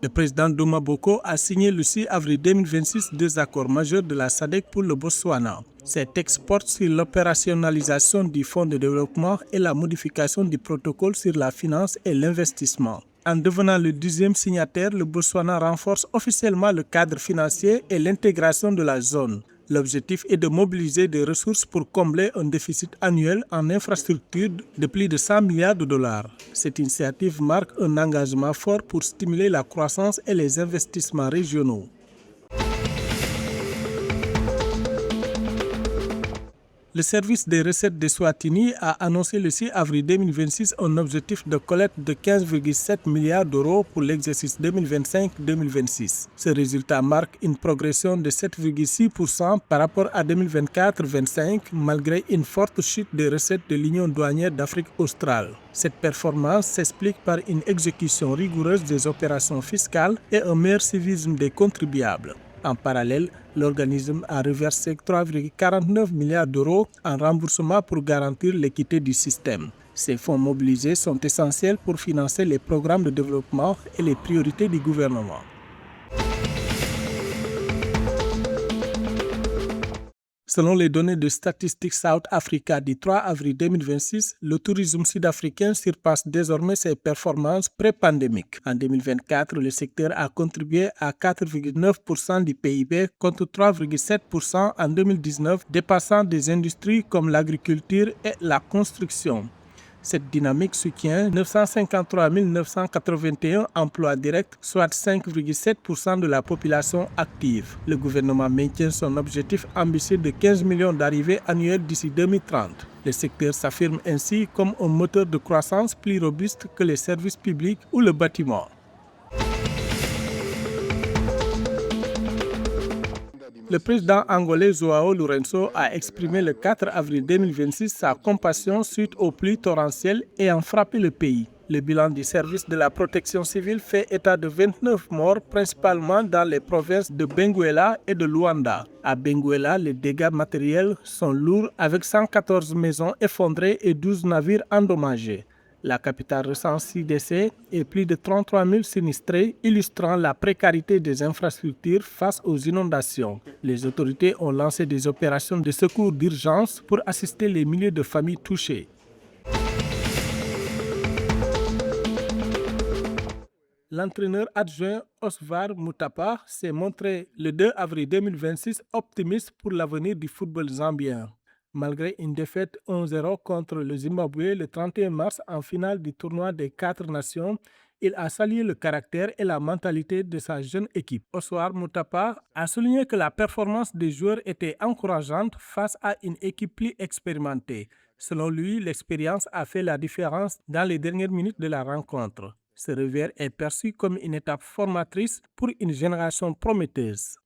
Le président Doma Boko a signé le 6 avril 2026 deux accords majeurs de la SADC pour le Botswana. Ces textes portent sur l'opérationnalisation du fonds de développement et la modification du protocole sur la finance et l'investissement. En devenant le 10e signataire, le Botswana renforce officiellement le cadre financier et l'intégration de la zone. L'objectif est de mobiliser des ressources pour combler un déficit annuel en infrastructures de plus de 100 milliards de dollars. Cette initiative marque un engagement fort pour stimuler la croissance et les investissements régionaux. Le service des recettes de Swatini a annoncé le 6 avril 2026 un objectif de collecte de 15,7 milliards d'euros pour l'exercice 2025-2026. Ce résultat marque une progression de 7,6% par rapport à 2024-25, malgré une forte chute des recettes de l'Union douanière d'Afrique australe. Cette performance s'explique par une exécution rigoureuse des opérations fiscales et un meilleur civisme des contribuables. En parallèle, l'organisme a reversé 3,49 milliards d'euros en remboursement pour garantir l'équité du système. Ces fonds mobilisés sont essentiels pour financer les programmes de développement et les priorités du gouvernement. Selon les données de Statistics South Africa du 3 avril 2026, le tourisme sud-africain surpasse désormais ses performances pré-pandémiques. En 2024, le secteur a contribué à 4,9% du PIB contre 3,7% en 2019, dépassant des industries comme l'agriculture et la construction. Cette dynamique soutient 953 981 emplois directs, soit 5,7% de la population active. Le gouvernement maintient son objectif ambitieux de 15 millions d'arrivées annuelles d'ici 2030. Le secteur s'affirme ainsi comme un moteur de croissance plus robuste que les services publics ou le bâtiment. Le président angolais João Lourenço a exprimé le 4 avril 2026 sa compassion suite aux pluies torrentielles ayant frappé le pays. Le bilan du service de la protection civile fait état de 29 morts, principalement dans les provinces de Benguela et de Luanda. À Benguela, les dégâts matériels sont lourds avec 114 maisons effondrées et 12 navires endommagés. La capitale recense 6 décès et plus de 33 000 sinistrés, illustrant la précarité des infrastructures face aux inondations. Les autorités ont lancé des opérations de secours d'urgence pour assister les milliers de familles touchées. L'entraîneur adjoint Osvar Mutapa s'est montré le 2 avril 2026 optimiste pour l'avenir du football zambien. Malgré une défaite 1-0 contre le Zimbabwe le 31 mars en finale du tournoi des 4 nations, il a salué le caractère et la mentalité de sa jeune équipe. Osvar Mutapa a souligné que la performance des joueurs était encourageante face à une équipe plus expérimentée. Selon lui, l'expérience a fait la différence dans les dernières minutes de la rencontre. Ce revers est perçu comme une étape formatrice pour une génération prometteuse.